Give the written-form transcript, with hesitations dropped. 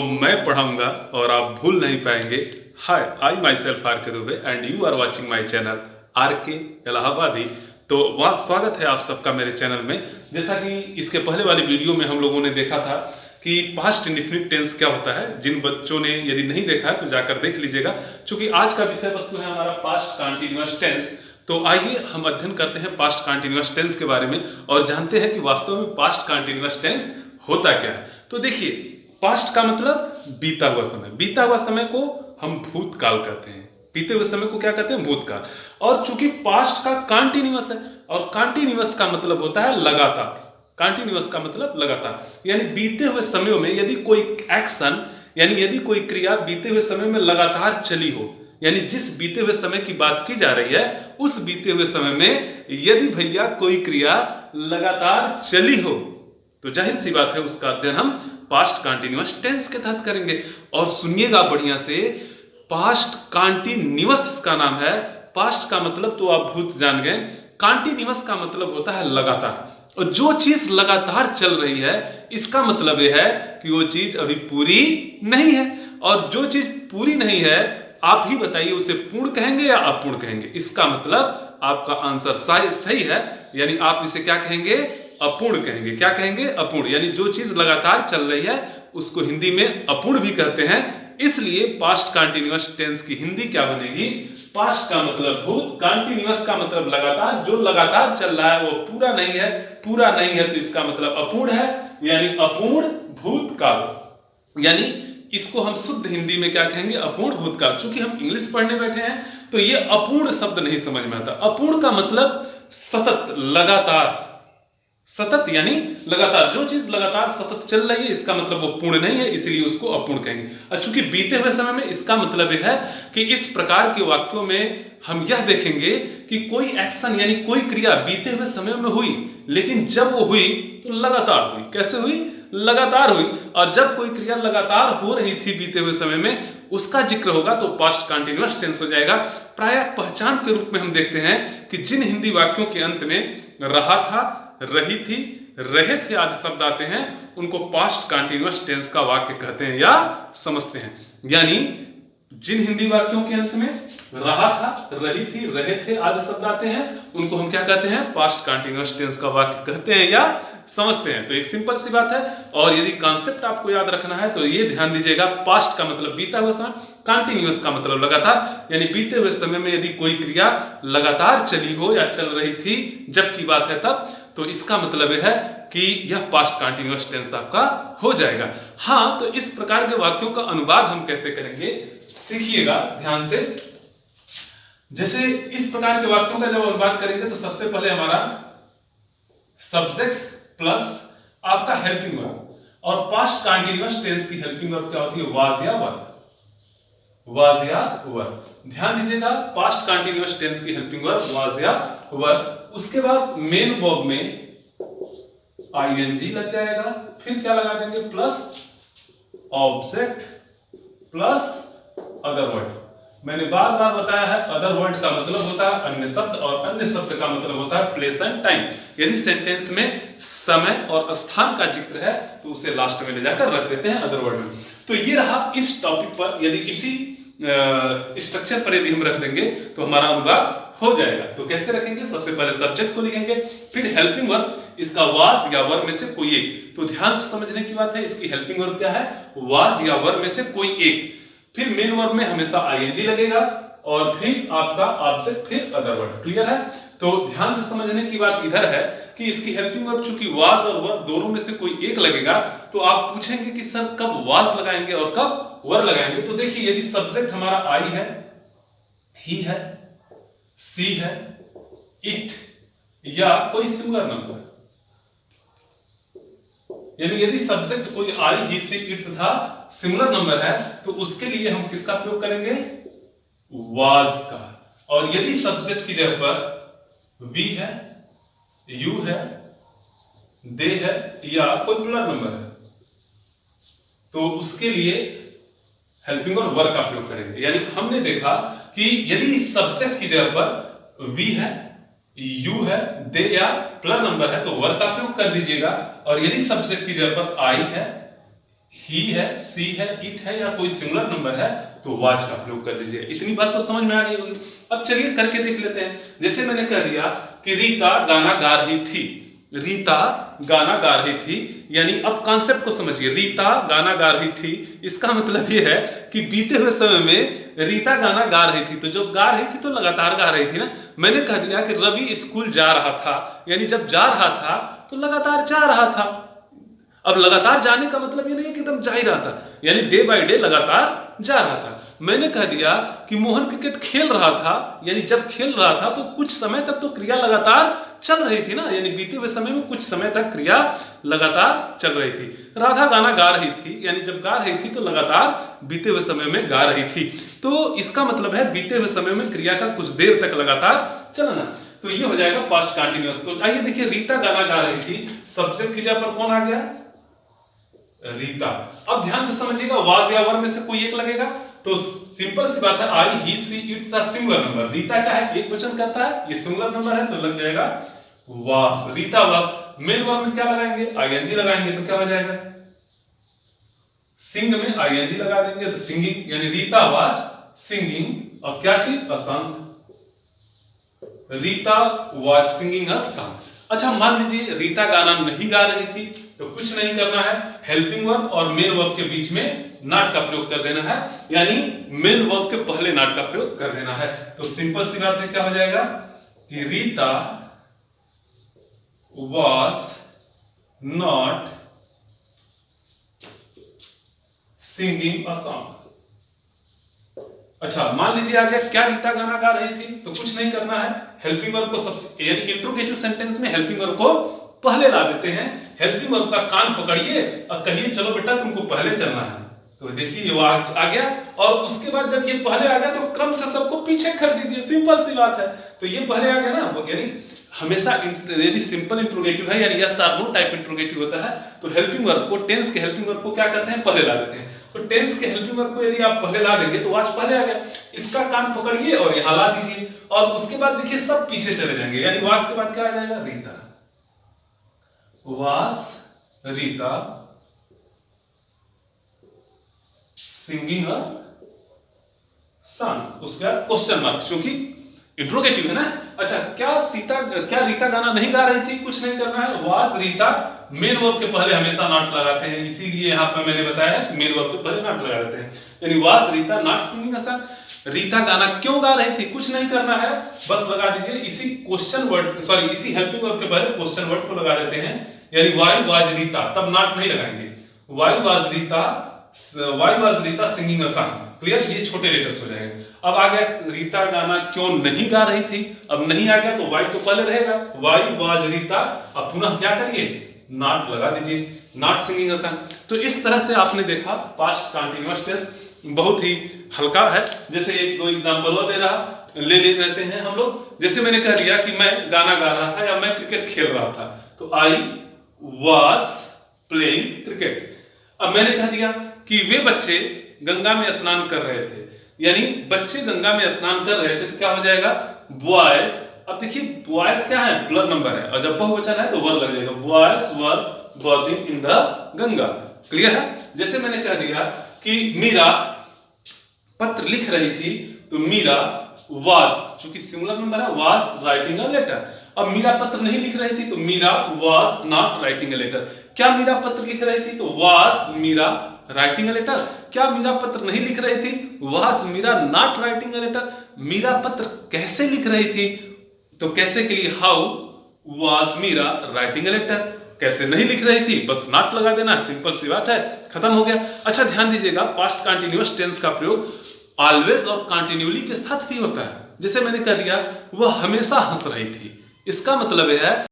मैं पढ़ाऊंगा और आप भूल नहीं पाएंगे। हाय, आई my self R K Dubey and you are watching my channel R K Allahabadi. तो वहाँ स्वागत है आप सबका मेरे चैनल में। जैसा कि इसके पहले वाली वीडियो में हम लोगों ने देखा था कि पास्ट इंडेफिनिट टेंस क्या होता है। जिन बच्चों ने यदि नहीं देखा है तो जाकर देख लीजिएगा, क्योंकि आज का विषय वस्तु है हमारा पास्ट कंटिन्यूअस टेंस। तो आइए हम अध्ययन करते हैं पास्ट कंटिन्यूअस टेंस के बारे में और जानते हैं कि वास्तव में पास्ट कंटिन्यूअस टेंस होता क्या है। तो देखिए, पास्ट का मतलब बीता हुआ समय। बीता हुआ समय को हम भूतकाल कहते हैं। बीते हुए समय को क्या कहते हैं? भूतकाल। और चूंकि पास्ट का कंटिन्यूअस है और कंटिन्यूअस का मतलब होता है लगातार। कंटिन्यूअस का मतलब लगातार, यानी बीते हुए समयों में यदि कोई एक्शन यानी यदि कोई क्रिया बीते हुए समय में लगातार चली हो, यानी जिस बीते हुए समय की बात की जा रही है उस बीते हुए समय में यदि भैया कोई क्रिया लगातार चली हो तो जाहिर सी बात है उसका अध्ययन हम पास्ट कंटिन्यूअस टेंस के तहत करेंगे। और सुनिएगा बढ़िया से, पास्ट कंटिन्यूअस इसका नाम है। पास्ट का मतलब तो आप भूत जान गए, कंटिन्यूअस का मतलब होता है लगातार। और जो चीज लगातार चल रही है इसका मतलब यह है कि वो चीज अभी पूरी नहीं है। और जो चीज पूरी नहीं है आप ही बताइए उसे पूर्ण कहेंगे या अपूर्ण कहेंगे? इसका मतलब आपका आंसर सही है, यानी आप इसे क्या कहेंगे? अपूर्ण कहेंगे। क्या कहेंगे? अपूर्ण। यानी जो चीज लगातार चल रही है उसको हिंदी में अपूर्ण भी कहते हैं। इसलिए पास्ट कंटिन्यूअस टेंस की हिंदी क्या बनेगी? पास्ट का मतलब भूत, कंटिन्यूअस का मतलब लगातार। जो लगातार चल रहा है वो पूरा नहीं है, पूरा नहीं है तो इसका मतलब अपूर्ण है, यानी अपूर्ण भूतकाल। यानी इसको हम शुद्ध हिंदी में क्या कहेंगे? अपूर्ण भूतकाल। चूंकि हम इंग्लिश पढ़ने बैठे हैं तो ये अपूर्ण शब्द नहीं समझ में आता। अपूर्ण का मतलब सतत, लगातार। सतत यानी लगातार, जो चीज लगातार सतत चल रही है इसका मतलब वो पूर्ण नहीं है, इसलिए उसको अपूर्ण कहेंगे। और चूंकि बीते हुए समय में, इसका मतलब यह है कि इस प्रकार के वाक्यों में हम यह देखेंगे कि कोई एक्शन यानी कोई क्रिया बीते हुए समय में हुई, लेकिन जब वो हुई तो लगातार हुई। कैसे हुई? लगातार हुई। और जब कोई क्रिया लगातार हो रही थी बीते हुए समय में, उसका जिक्र होगा तो पास्ट कंटिन्यूअस टेंस हो जाएगा। प्रायः पहचान के रूप में हम देखते हैं कि जिन हिंदी वाक्यों के अंत में रहा था, रही थी, रहे थे आदि शब्द आते हैं उनको पास्ट कंटिन्यूअस टेंस का वाक्य कहते हैं या समझते हैं। यानी जिन हिंदी वाक्यों के अंत में रहा था, रही थी, रहे थे आदि शब्द आते हैं उनको हम क्या कहते हैं? पास्ट कंटिन्यूअस टेंस का वाक्य कहते हैं या समझते हैं। तो एक सिंपल सी बात है। और यदि कॉन्सेप्ट आपको याद रखना है तो ये ध्यान दीजिएगा, पास्ट का मतलब बीता हुआ समय, कंटिन्यूअस का मतलब लगातार। यानी बीते हुए समय में यदि कोई क्रिया लगातार चली हो या चल रही थी जब की बात है तब, तो इसका मतलब यह है कि यह पास्ट कंटिन्यूअस टेंस आपका हो जाएगा। हाँ, तो इस प्रकार के वाक्यों का अनुवाद हम कैसे करेंगे सीखिएगा ध्यान से। जैसे इस प्रकार के वाक्यों का जब अनुवाद करेंगे तो सबसे पहले हमारा सब्जेक्ट प्लस आपका हेल्पिंग वर्ब। और पास्ट कंटिन्यूअस टेंस की हेल्पिंग वर्ब क्या होती है? वाज या वर। वाज या वर। ध्यान दीजिएगा, पास्ट कंटिन्यूअस टेंस की हेल्पिंग वर्ब वाज या वर। उसके बाद मेन वर्ब में आईएनजी लग जाएगा, फिर क्या लगा देंगे? Plus object plus other word. मैंने बार बार बताया है, अदर वर्ड का मतलब होता है अन्य शब्द और अन्य शब्द का मतलब होता है प्लेस एंड टाइम। यदि सेंटेंस में समय और स्थान का जिक्र है तो उसे लास्ट में ले जाकर रख देते हैं अदर वर्ड में। तो ये रहा इस टॉपिक पर। यदि इसी स्ट्रक्चर पर यदि हम रख देंगे तो हमारा अनुवाद हो जाएगा। तो कैसे रखेंगे? सबसे पहले सब्जेक्ट को लिखेंगे, फिर हेल्पिंग वर्ब, इसका वाज या वर में से कोई एक। तो ध्यान से समझने की बात है, इसकी हेल्पिंग वर्ब क्या है? वाज या वर में से कोई एक। फिर मेन वर्ब में हमेशा आईएनजी लगेगा और फिर आपका ऑब्जेक्ट, फिर अदर वर्ड। क्लियर है? तो ध्यान से समझने की बात इधर है कि इसकी हेल्पिंग वर्ब चूंकि वाज और वर दोनों में से कोई एक लगेगा, तो आप पूछेंगे कि सर कब वाज लगाएंगे और कब वर लगाएंगे? तो देखिए, यदि सब्जेक्ट हमारा आई है, ही है, सी है, इट या कोई सिमिलर नंबर, यानी यदि सब्जेक्ट कोई आई, ही, सी, इट तथा सिमिलर नंबर है तो उसके लिए हम किसका प्रयोग करेंगे? वाज का। और यदि सब्जेक्ट की जगह पर वी है, यू है, दे है या कोई प्लूरल नंबर है तो उसके लिए हेल्पिंग और वर का प्रयोग करेंगे। यानी हमने देखा कि यदि सब्जेक्ट की जगह पर वी है, यू है, दे या प्लस नंबर है तो वर का प्रयोग कर दीजिएगा। और यदि सब्जेक्ट की जगह पर आई है, ही है, सी है, इट है या कोई सिंगुलर नंबर है तो वाज का प्रयोग कर दीजिए। इतनी बात तो समझ में आ गई होगी। अब चलिए करके देख लेते हैं। जैसे मैंने कह दिया कि रीता गाना गा रही थी, रीता गाना गा रही थी, यानी अब कॉन्सेप्ट को समझिए। रीता गाना गा रही थी, इसका मतलब ये है कि बीते हुए समय में रीता गाना गा रही थी, तो जब गा रही थी तो लगातार गा रही थी ना। मैंने कह दिया कि रवि स्कूल जा रहा था, यानी जब जा रहा था तो लगातार जा रहा था। अब लगातार जाने का मतलब ये नहीं है कि एकदम जा ही रहा था, यानी डे बाय डे लगातार जा रहा था। मैंने कह दिया कि मोहन क्रिकेट खेल रहा था, यानी जब खेल रहा था तो कुछ समय तक तो क्रिया लगातार चल रही थी ना, यानी बीते हुए समय में कुछ समय तक क्रिया लगातार चल रही थी। राधा गाना गा रही थी, यानी जब गा रही थी तो लगातार बीते हुए समय में गा रही थी। तो इसका मतलब है बीते हुए समय में क्रिया का कुछ देर तक लगातार चलना। तो ये हो जाएगा पास्ट कंटिन्यूअस। तो आइए देखिए, रीता गाना गा रही थी, सब्जेक्ट क्रिया पर कौन आ गया? रीता। अब ध्यान से समझिएगा, वाज या वर में से कोई एक लगेगा तो सिंपल सी बात है, आई ही सी इट था सिंगुलर नंबर। रीता क्या है? एक वचन करता है, ये सिंगुलर नंबर है तो लग जाएगा वास। रीता वास। मेन वर्ब में क्या लगाएंगे? आईएनजी लगाएंगे तो क्या हो जाएगा? सिंग में आईएनजी लगा देंगे तो सिंगिंग, यानी रीता वाज सिंगिंग। और क्या चीज? A song. Rita was singing a song. अच्छा, मान लीजिए रीता गाना नहीं गा रही थी तो कुछ नहीं करना है, हेल्पिंग वर्ब और मेन वर्ब के बीच में नॉट का प्रयोग कर देना है, यानी मेन वर्ब के पहले नॉट का प्रयोग कर देना है। तो सिंपल सी बात है, क्या हो जाएगा कि Rita was not singing a song। अच्छा, मान लीजिए आ गया, क्या रीता गाना गा रही थी? तो कुछ नहीं करना है, हेल्पिंग वर्ब को सबसे, यानी इंट्रोगेटिव सेंटेंस में हेल्पिंग वर्ब को पहले ला देते हैं। हेल्पिंग वर्ब का कान पकड़िए और कहिए चलो बेटा तुमको पहले चलना है। तो देखिए ये वाज आ गया, और उसके बाद जब ये पहले आ गया तो क्रम से सबको पीछे कर दीजिए। सिंपल सी बात है। तो ये पहले आ गया ना, यानी हमेशा यदि सिंपल इंट्रोगेटिव है यानी यस और नो टाइप इंट्रोगेटिव होता है तो हेल्पिंग वर्ब को, टेंस के हेल्पिंग वर्ब को क्या करते हैं? पहले ला देते हैं। तो टेंस के हेल्पिंग वर्ब को यदि आप पहले ला देंगे तो वाज पहले आ गया, इसका कान पकड़िए और यहां ला दीजिए, और उसके बाद देखिए सब पीछे चले जाएंगे, यानी वाज के बाद क्या आ जाएगा? Rita. Was Rita singing a song, उसका क्वेश्चन मार्क क्योंकि इंट्रोगेटिव है ना। अच्छा, क्या रीता गाना नहीं गा रही थी? कुछ नहीं करना है, वाज रीता मेन वर्ब के पहले हमेशा नॉट लगाते हैं, इसीलिए यहां पर मैंने बताया है मेन वर्ब के पहले नॉट लगा देते हैं, यानी was Rita not singing a song. Rita गाना क्यों गा रही थी? कुछ नहीं करना है, बस लगा दीजिए इसी क्वेश्चन वर्ड, सॉरी इसी हेल्पिंग वर्ब के पहले क्वेश्चन वर्ड को लगा देते हैं, यानी व्हाई वाज रीता, तब नॉट नहीं लगाएंगे। Why was Rita singing a song. Clear? ये छोटे लेटर्स हो जाएंगे। अब आ गया रीता गाना क्यों नहीं गा रही थी, अब नहीं आ गया तो वाई तो पहले रहेगा, वाई वाज रीता। अब पुनः क्या करिए? नॉट लगा दीजिए, नॉट सिंगिंग अ सॉन्ग। तो इस तरह से आपने देखा पास्ट कंटीन्यूअस टेंस बहुत ही हल्का है। जैसे एक दो एग्जांपल और ले लेते हैं हम लोग। जैसे मैंने कह दिया कि मैं गाना गा रहा था या मैं क्रिकेट खेल रहा था, तो आई वाज प्लेइंग क्रिकेट। अब मैंने कह दिया कि वे बच्चे गंगा में स्नान कर रहे थे, यानी बच्चे गंगा में स्नान कर रहे थे तो क्या हो जाएगा? बॉयज। अब देखिए बॉयज क्या है? प्लर नंबर है, और जब बहुवचन है तो वर लग जाएगा, boys were bathing in the Ganga. Clear है? जैसे मैंने कह दिया कि मीरा पत्र लिख रही थी, तो मीरा वाज, चूंकि सिंगुलर नंबर है, वाज राइटिंग अ लेटर। अब मीरा पत्र नहीं लिख रही थी तो Meera was not writing a letter. क्या मीरा पत्र लिख रही थी? तो was Meera writing a letter. क्या मीरा पत्र नहीं लिख रही थी? Was Meera not writing a letter. Meera पत्र कैसे लिख रही थी? तो कैसे के लिए how was Meera writing a letter. कैसे नहीं लिख रही थी, बस नॉट लगा देना, सिंपल सी बात है, खत्म हो गया। अच्छा ध्यान दीजिएगा, पास्ट कंटीन्यूअस टेंस का प्रयोग ऑलवेज और कंटिन्यूअली के साथ भी होता है। जैसे मैंने कह दिया वह हमेशा हंस रही थी, इसका मतलब है